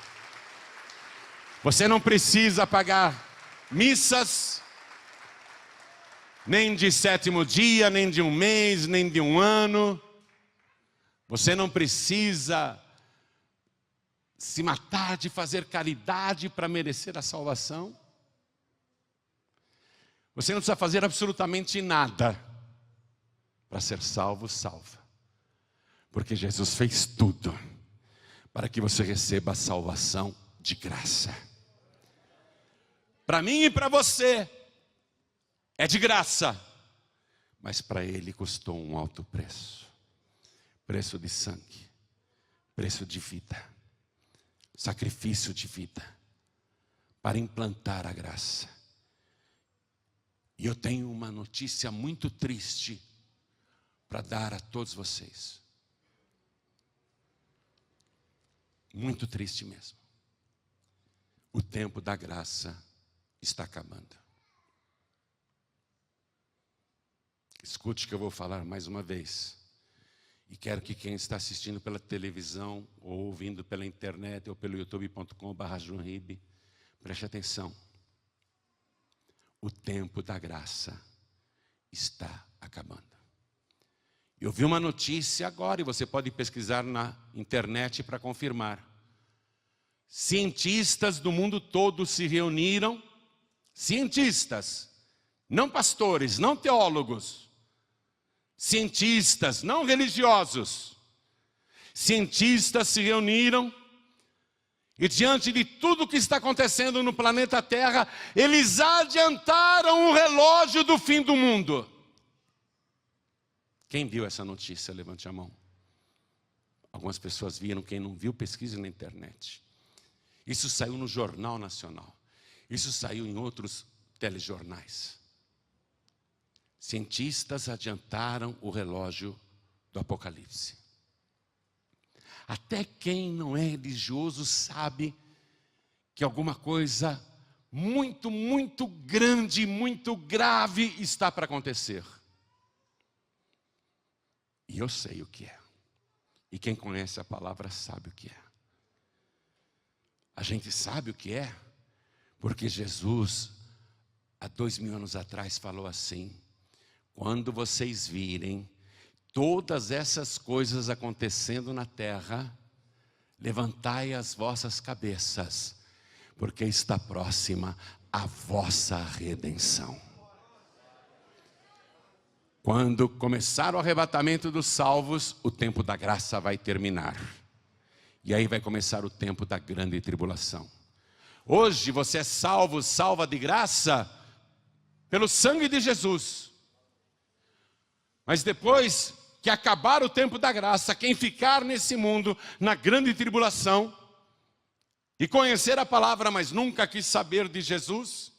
Você não precisa pagar missas, nem de 7º dia, nem de um mês, nem de um ano. Você não precisa se matar de fazer caridade para merecer a salvação. Você não precisa fazer absolutamente nada para ser salvo, salva. Porque Jesus fez tudo para que você receba a salvação de graça. Para mim e para você é de graça, mas para Ele custou um alto preço. Preço de sangue, preço de vida, sacrifício de vida, para implantar a graça. E eu tenho uma notícia muito triste para dar a todos vocês. Muito triste mesmo. O tempo da graça está acabando. Escute o que eu vou falar mais uma vez. E quero que quem está assistindo pela televisão, ou ouvindo pela internet, ou pelo youtube.com/junribe, preste atenção. O tempo da graça está acabando. Eu vi uma notícia agora, e você pode pesquisar na internet para confirmar. Cientistas do mundo todo se reuniram, cientistas, não pastores, não teólogos, cientistas, não religiosos, cientistas se reuniram, e diante de tudo que está acontecendo no planeta Terra, eles adiantaram o relógio do fim do mundo. Quem viu essa notícia? Levante a mão. Algumas pessoas viram, quem não viu, pesquise na internet. Isso saiu no Jornal Nacional. Isso saiu em outros telejornais. Cientistas adiantaram o relógio do Apocalipse. Até quem não é religioso sabe que alguma coisa muito, muito grande, muito grave está para acontecer. E eu sei o que é. E quem conhece a palavra sabe o que é. A gente sabe o que é, porque Jesus, há 2000 anos atrás, falou assim: quando vocês virem todas essas coisas acontecendo na terra, levantai as vossas cabeças, porque está próxima a vossa redenção. Quando começar o arrebatamento dos salvos, o tempo da graça vai terminar. E aí vai começar o tempo da grande tribulação. Hoje você é salvo, salva de graça, pelo sangue de Jesus. Mas depois que acabar o tempo da graça, quem ficar nesse mundo, na grande tribulação, e conhecer a palavra, mas nunca quis saber de Jesus?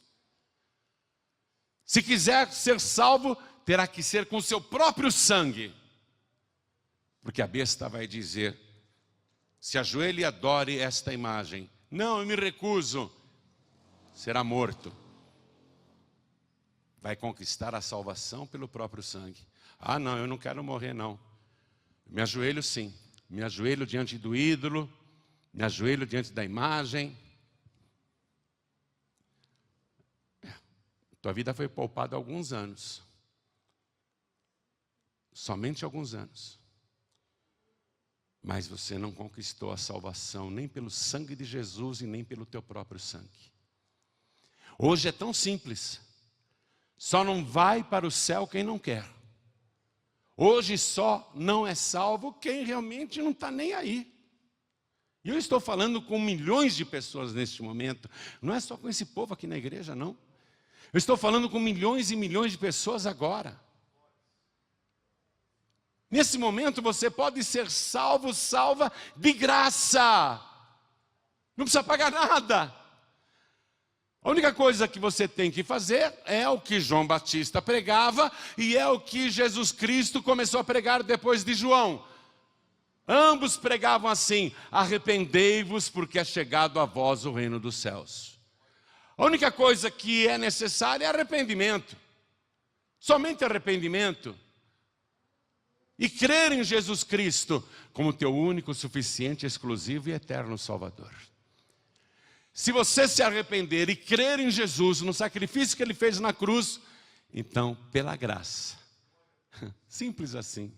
Se quiser ser salvo, terá que ser com seu próprio sangue. Porque a besta vai dizer: se ajoelhe e adore esta imagem. Não, eu me recuso. Será morto. Vai conquistar a salvação pelo próprio sangue. Ah, não, eu não quero morrer, não. Me ajoelho sim. Me ajoelho diante do ídolo. Me ajoelho diante da imagem. Tua vida foi poupada há alguns anos. Somente alguns anos. Mas você não conquistou a salvação nem pelo sangue de Jesus e nem pelo teu próprio sangue. Hoje é tão simples. Só não vai para o céu quem não quer. Hoje só não é salvo quem realmente não está nem aí. E eu estou falando com milhões de pessoas neste momento. Não é só com esse povo aqui na igreja, não. Eu estou falando com milhões e milhões de pessoas agora. Nesse momento você pode ser salvo, salva de graça. Não precisa pagar nada. A única coisa que você tem que fazer é o que João Batista pregava e é o que Jesus Cristo começou a pregar depois de João. Ambos pregavam assim: arrependei-vos porque é chegado a vós o reino dos céus. A única coisa que é necessária é arrependimento. Somente arrependimento. E crer em Jesus Cristo como teu único, suficiente, exclusivo e eterno Salvador. Se você se arrepender e crer em Jesus, no sacrifício que Ele fez na cruz, então, pela graça, simples assim,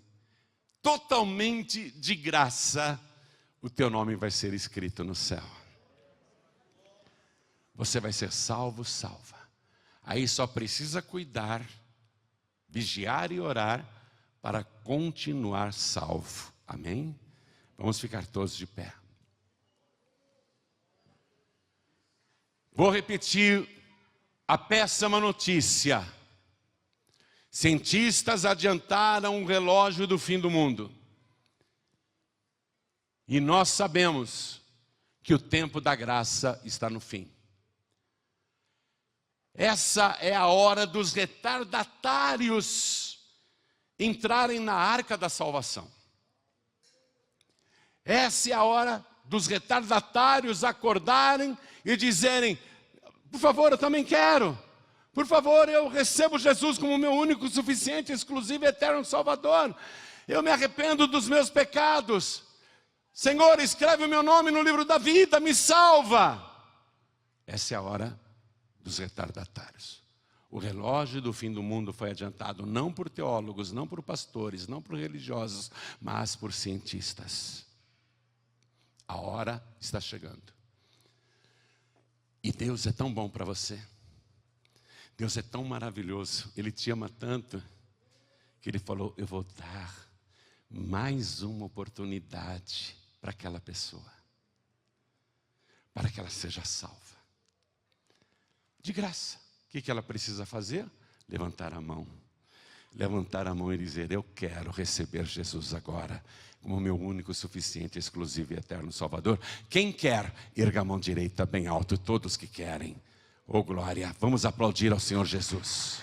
totalmente de graça, o teu nome vai ser escrito no céu. Você vai ser salvo, salva. Aí só precisa cuidar, vigiar e orar para continuar salvo. Amém? Vamos ficar todos de pé. Vou repetir a péssima notícia. Cientistas adiantaram o relógio do fim do mundo. E nós sabemos que o tempo da graça está no fim. Essa é a hora dos retardatários entrarem na arca da salvação. Essa é a hora dos retardatários acordarem e dizerem: por favor, eu também quero. Por favor, eu recebo Jesus como meu único, suficiente, exclusivo e eterno Salvador. Eu me arrependo dos meus pecados. Senhor, escreve o meu nome no livro da vida, me salva. Essa é a hora dos retardatários. O relógio do fim do mundo foi adiantado não por teólogos, não por pastores, não por religiosos, mas por cientistas. A hora está chegando. E Deus é tão bom para você. Deus é tão maravilhoso. Ele te ama tanto que Ele falou: eu vou dar mais uma oportunidade para aquela pessoa, para que ela seja salva. De graça. O que ela precisa fazer? Levantar a mão. Levantar a mão e dizer: eu quero receber Jesus agora como meu único, suficiente, exclusivo e eterno Salvador. Quem quer, erga a mão direita bem alto. Todos que querem. Oh glória, vamos aplaudir ao Senhor Jesus.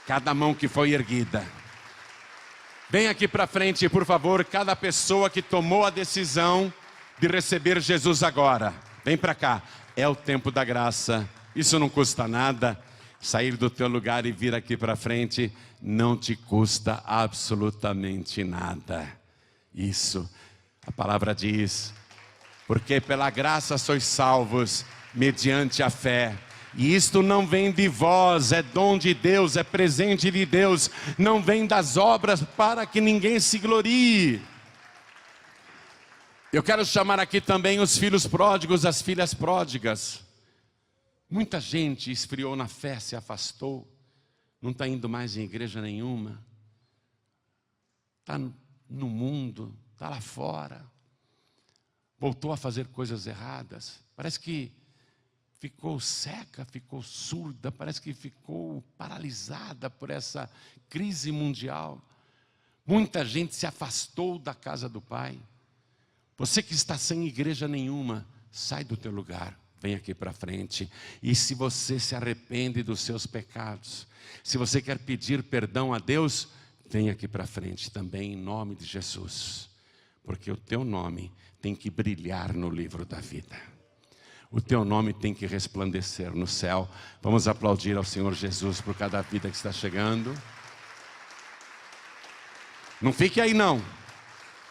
Cada mão que foi erguida. Vem aqui para frente, por favor, cada pessoa que tomou a decisão de receber Jesus agora. Vem para cá, é o tempo da graça. Isso não custa nada. Sair do teu lugar e vir aqui para frente não te custa absolutamente nada. Isso, a palavra diz: porque pela graça sois salvos, mediante a fé. E isto não vem de vós, é dom de Deus, é presente de Deus. Não vem das obras para que ninguém se glorie. Eu quero chamar aqui também os filhos pródigos, as filhas pródigas. Muita gente esfriou na fé, se afastou, não está indo mais em igreja nenhuma, está no mundo, está lá fora, voltou a fazer coisas erradas, parece que ficou cega, ficou surda, parece que ficou paralisada por essa crise mundial. Muita gente se afastou da casa do Pai. Você que está sem igreja nenhuma, sai do teu lugar, vem aqui para frente. E se você se arrepende dos seus pecados, se você quer pedir perdão a Deus, vem aqui para frente também, em nome de Jesus. Porque o teu nome tem que brilhar no livro da vida. O teu nome tem que resplandecer no céu. Vamos aplaudir ao Senhor Jesus por cada vida que está chegando. Não fique aí não.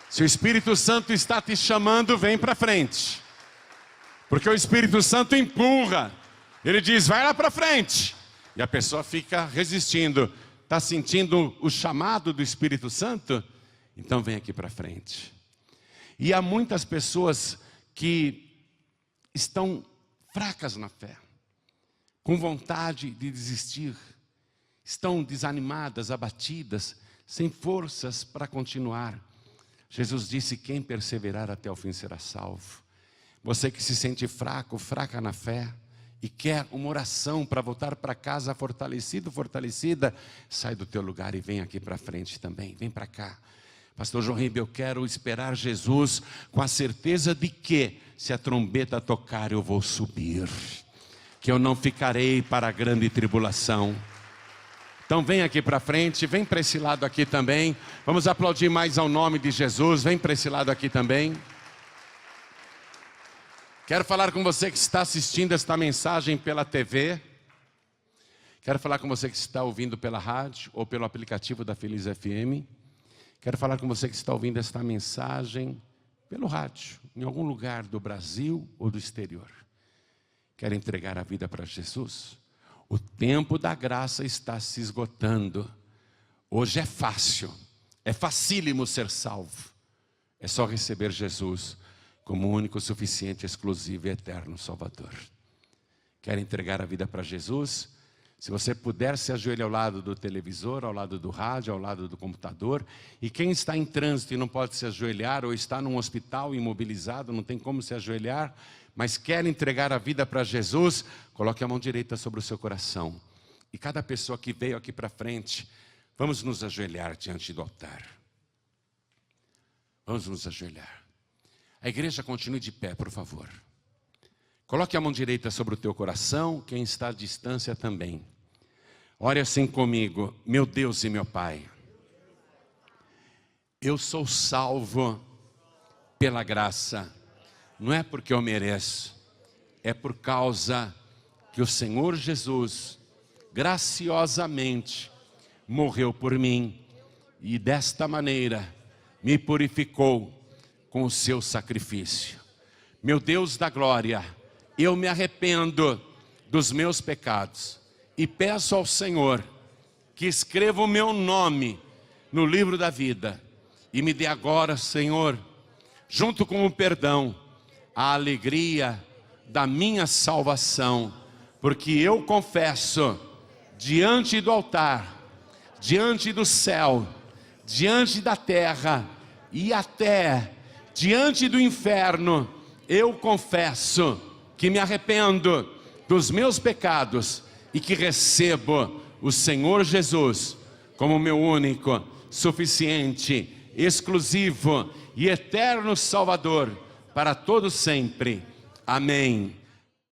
Se o Espírito Santo está te chamando, vem para frente. Porque o Espírito Santo empurra. Ele diz, vai lá para frente. E a pessoa fica resistindo. Está sentindo o chamado do Espírito Santo? Então vem aqui para frente. E há muitas pessoas que estão fracas na fé, com vontade de desistir, estão desanimadas, abatidas, sem forças para continuar. Jesus disse, quem perseverar até o fim será salvo. Você que se sente fraco, fraca na fé, e quer uma oração para voltar para casa fortalecido, fortalecida, sai do teu lugar e vem aqui para frente também, vem para cá. Pastor João Ribeiro, eu quero esperar Jesus com a certeza de que, se a trombeta tocar, eu vou subir, que eu não ficarei para a grande tribulação. Então vem aqui para frente, vem para esse lado aqui também. Vamos aplaudir mais ao nome de Jesus, vem para esse lado aqui também. Quero falar com você que está assistindo esta mensagem pela TV. Quero falar com você que está ouvindo pela rádio ou pelo aplicativo da Feliz FM. Quero falar com você que está ouvindo esta mensagem pelo rádio, em algum lugar do Brasil ou do exterior. Quer entregar a vida para Jesus? O tempo da graça está se esgotando. Hoje é fácil, é facílimo ser salvo. É só receber Jesus como o único, suficiente, exclusivo e eterno Salvador. Quer entregar a vida para Jesus? Se você puder, se ajoelhe ao lado do televisor, ao lado do rádio, ao lado do computador. E quem está em trânsito e não pode se ajoelhar, ou está num hospital imobilizado, não tem como se ajoelhar, mas quer entregar a vida para Jesus, coloque a mão direita sobre o seu coração. E cada pessoa que veio aqui para frente, vamos nos ajoelhar diante do altar. Vamos nos ajoelhar. A igreja continue de pé, por favor. Coloque a mão direita sobre o teu coração, quem está à distância também. Ore assim comigo, meu Deus e meu Pai. Eu sou salvo pela graça. Não é porque eu mereço, é por causa que o Senhor Jesus, graciosamente, morreu por mim. E desta maneira, me purificou com o seu sacrifício. Meu Deus da glória, eu me arrependo dos meus pecados e peço ao Senhor que escreva o meu nome no livro da vida e me dê agora, Senhor, junto com o perdão, a alegria da minha salvação, porque eu confesso diante do altar, diante do céu, diante da terra e até diante do inferno, eu confesso que me arrependo dos meus pecados e que recebo o Senhor Jesus como meu único, suficiente, exclusivo e eterno Salvador para todo sempre. Amém